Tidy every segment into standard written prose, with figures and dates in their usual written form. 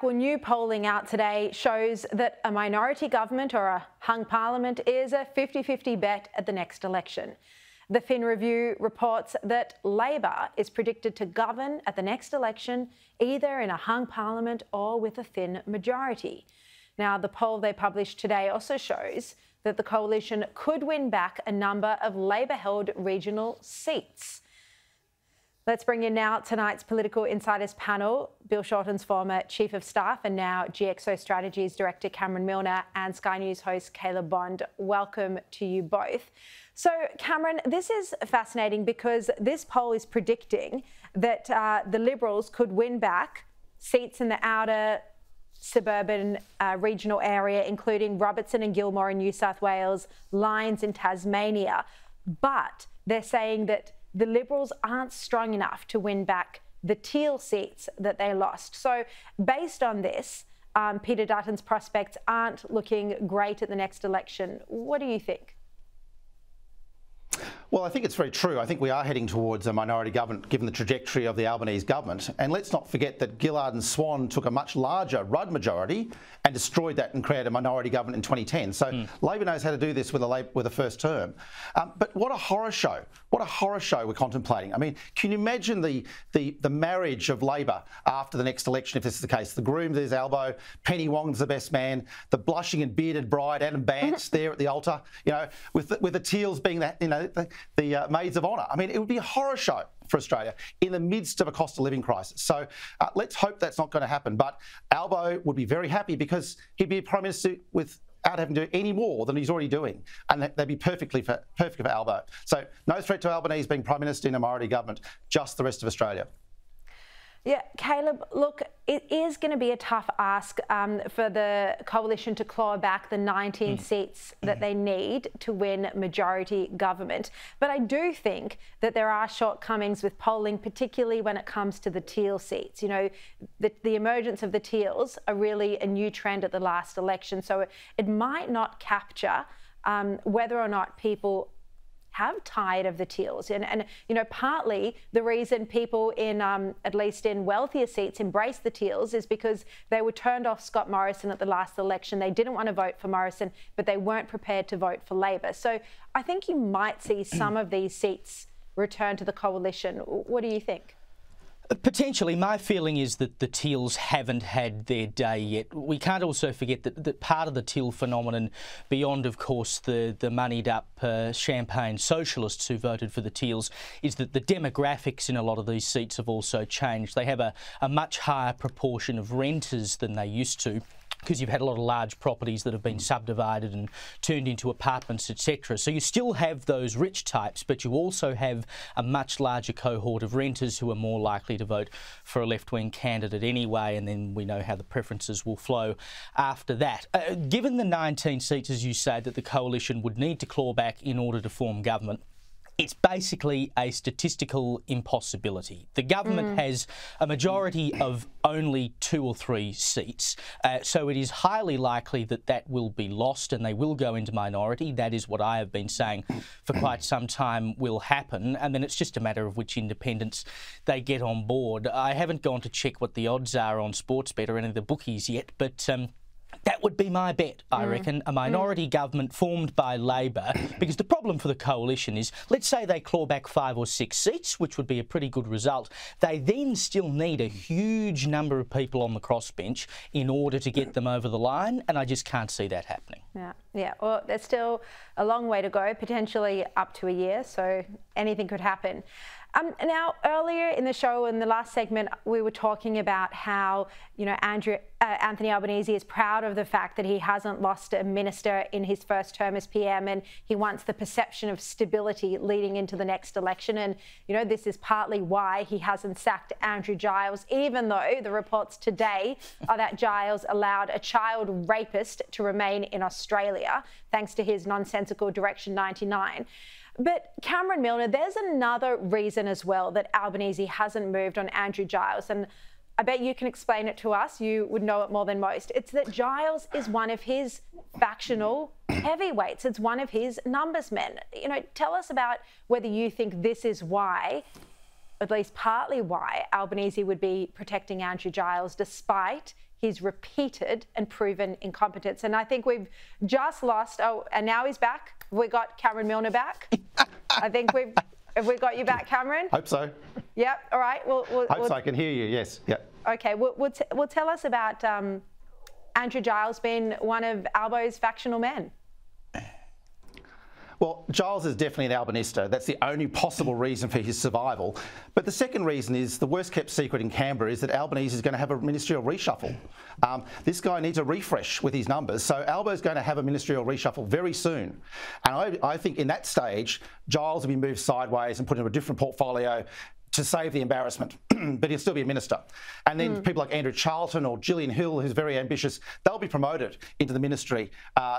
back. Well, new polling out today shows that a minority government or a hung parliament is a 50-50 bet at the next election. The Fin Review reports that Labor is predicted to govern at the next election either in a hung parliament or with a thin majority. Now, the poll they published today also shows that the coalition could win back a number of Labor-held regional seats. Let's bring in now tonight's Political Insiders panel, Bill Shorten's former Chief of Staff and now GXO Strategies Director Cameron Milner and Sky News host Caleb Bond. Welcome to you both. So, Cameron, this is fascinating because this poll is predicting that the Liberals could win back seats in the outer suburban regional area, including Robertson and Gilmore in New South Wales, Lyons in Tasmania. But they're saying that the Liberals aren't strong enough to win back the Teal seats that they lost. So based on this, Peter Dutton's prospects aren't looking great at the next election. What do you think? Well, I think it's very true. I think we are heading towards a minority government given the trajectory of the Albanese government. And let's not forget that Gillard and Swan took a much larger Rudd majority and destroyed that and created a minority government in 2010. So Labor knows how to do this with a first term. But what a horror show. What a horror show we're contemplating. I mean, can you imagine the marriage of Labor after the next election, if this is the case? The groom is Albo, Penny Wong's the best man, the blushing and bearded bride, Adam Bance there at the altar, you know, with the Teals being that, you know, the maids of honour. I mean, it would be a horror show for Australia in the midst of a cost of living crisis. So let's hope that's not going to happen. But Albo would be very happy because he'd be a Prime Minister without having to do any more than he's already doing. And that'd be perfect for Albo. So no threat to Albanese being Prime Minister in a minority government, just the rest of Australia. Yeah, Caleb, look, it is going to be a tough ask for the coalition to claw back the 19 seats that they need to win majority government. But I do think that there are shortcomings with polling, particularly when it comes to the Teal seats. You know, the emergence of the Teals are really a new trend at the last election. So it might not capture whether or not people have tired of the Teals. And you know, partly the reason people in, at least in wealthier seats, embrace the Teals is because they were turned off Scott Morrison at the last election. They didn't want to vote for Morrison, but they weren't prepared to vote for Labor. So I think you might see some of these seats return to the coalition. What do you think? Potentially. My feeling is that the Teals haven't had their day yet. We can't also forget that part of the Teal phenomenon, beyond, of course, the moneyed-up champagne socialists who voted for the Teals, is that the demographics in a lot of these seats have also changed. They have a much higher proportion of renters than they used to, because you've had a lot of large properties that have been subdivided and turned into apartments, etc. So you still have those rich types, but you also have a much larger cohort of renters who are more likely to vote for a left-wing candidate anyway, and then we know how the preferences will flow after that. Given the 19 seats, as you say, that the coalition would need to claw back in order to form government, it's basically a statistical impossibility. The government has a majority of only 2 or 3 seats, so it is highly likely that that will be lost and they will go into minority. That is what I have been saying for quite some time will happen, and then it's just a matter of which independents they get on board. I haven't gone to check what the odds are on Sportsbet or any of the bookies yet, but that would be my bet, I reckon, a minority government formed by Labor, because the problem for the coalition is, let's say they claw back 5 or 6 seats, which would be a pretty good result. They then still need a huge number of people on the crossbench in order to get them over the line, and I just can't see that happening. Yeah. Well, there's still a long way to go, potentially up to a year, so anything could happen. Now, earlier in the show, in the last segment, we were talking about how, you know, Anthony Albanese is proud of the fact that he hasn't lost a minister in his first term as PM, and he wants the perception of stability leading into the next election. And, you know, this is partly why he hasn't sacked Andrew Giles, even though the reports today are that Giles allowed a child rapist to remain in Australia, thanks to his nonsensical Direction 99. But Cameron Milner, there's another reason as well that Albanese hasn't moved on Andrew Giles, and I bet you can explain it to us. You would know it more than most. It's that Giles is one of his factional heavyweights. It's one of his numbers men. You know, tell us about whether you think this is why, at least partly why, Albanese would be protecting Andrew Giles despite his repeated and proven incompetence. And I think we've just lost, and now he's back. We got Cameron Milner back. I think have we got you back, Cameron? Hope so. Yep, all right. Hope so, I can hear you, yes. Yep. Okay, well, tell us about Andrew Giles being one of Albo's factional men. Well, Giles is definitely an Albanista. That's the only possible reason for his survival. But the second reason is the worst kept secret in Canberra is that Albanese is going to have a ministerial reshuffle. This guy needs a refresh with his numbers, so Albo's going to have a ministerial reshuffle very soon. And I think in that stage, Giles will be moved sideways and put into a different portfolio to save the embarrassment, but he'll still be a minister. And then people like Andrew Charlton or Gillian Hill, who's very ambitious, they'll be promoted into the ministry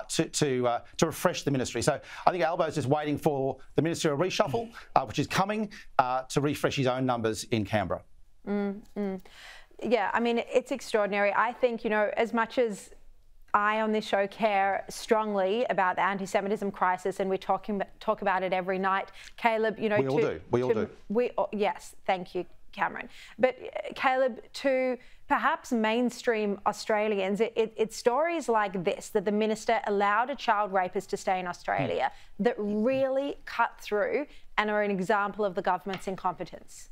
to refresh the ministry. So I think Albo's just waiting for the ministerial reshuffle, which is coming, to refresh his own numbers in Canberra. Yeah, I mean, it's extraordinary. I think, as much as I on this show care strongly about the anti-Semitism crisis, and we talk about it every night. Caleb, we all do. Yes, thank you, Cameron. But Caleb, to perhaps mainstream Australians, it's stories like this, that the minister allowed a child rapist to stay in Australia, that really cut through and are an example of the government's incompetence.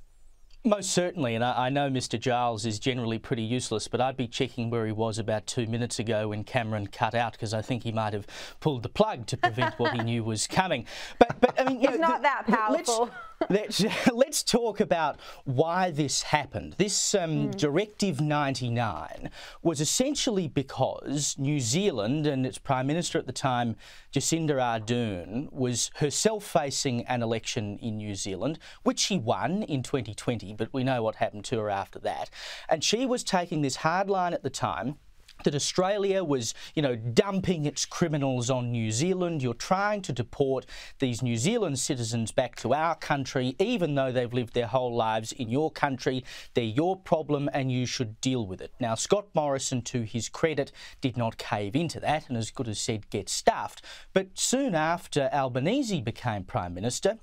Most certainly, and I know Mr Giles is generally pretty useless, but I'd be checking where he was about 2 minutes ago when Cameron cut out, because I think he might have pulled the plug to prevent what he knew was coming. But I mean, it's not that powerful. Let's talk about why this happened. This Directive 99 was essentially because New Zealand and its Prime Minister at the time, Jacinda Ardern, was herself facing an election in New Zealand, which she won in 2020, but we know what happened to her after that. And she was taking this hard line at the time that Australia was, dumping its criminals on New Zealand. You're trying to deport these New Zealand citizens back to our country, even though they've lived their whole lives in your country. They're your problem and you should deal with it. Now, Scott Morrison, to his credit, did not cave into that and, as good as said, get stuffed. But soon after Albanese became Prime Minister,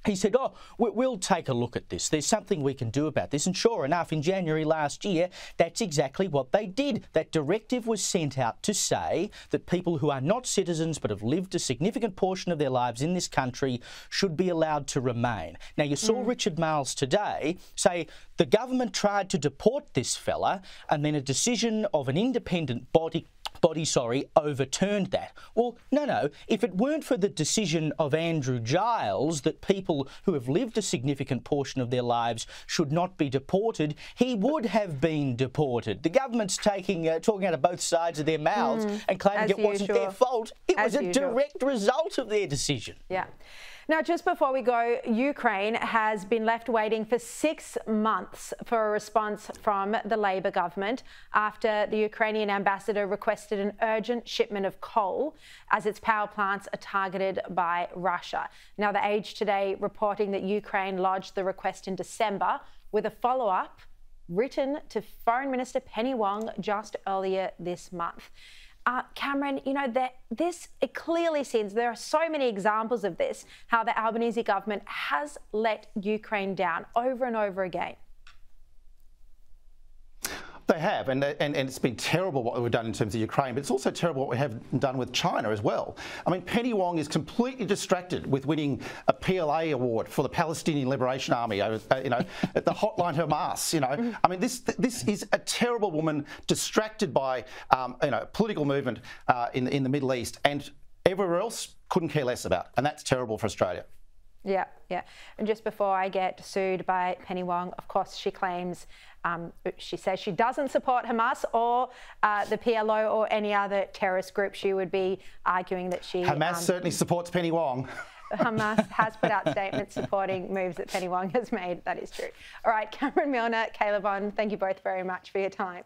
he said, we'll take a look at this. There's something we can do about this. And sure enough, in January last year, that's exactly what they did. That directive was sent out to say that people who are not citizens but have lived a significant portion of their lives in this country should be allowed to remain. Now, you saw Richard Marles today say the government tried to deport this fella and then a decision of an independent body overturned that. Well, no. If it weren't for the decision of Andrew Giles that people who have lived a significant portion of their lives should not be deported, he would have been deported. The government's talking out of both sides of their mouths and claiming it wasn't their fault. It was a direct result of their decision. Yeah. Now, just before we go, Ukraine has been left waiting for 6 months for a response from the Labor government after the Ukrainian ambassador requested an urgent shipment of coal as its power plants are targeted by Russia. Now, The Age today reporting that Ukraine lodged the request in December with a follow-up written to Foreign Minister Penny Wong just earlier this month. Cameron, it clearly seems there are so many examples of this, how the Albanese government has let Ukraine down over and over again. They have, and it's been terrible what we've done in terms of Ukraine, but it's also terrible what we have done with China as well. I mean, Penny Wong is completely distracted with winning a PLA award for the Palestinian Liberation Army, at the hotline Hamas. I mean, this is a terrible woman distracted by, political movement in the Middle East, and everywhere else couldn't care less about, and that's terrible for Australia. Yeah. And just before I get sued by Penny Wong, of course, she claims, she says she doesn't support Hamas or the PLO or any other terrorist group. She would be arguing that she... Hamas certainly supports Penny Wong. Hamas has put out statements supporting moves that Penny Wong has made. That is true. All right, Cameron Milner, Caleb On, thank you both very much for your time.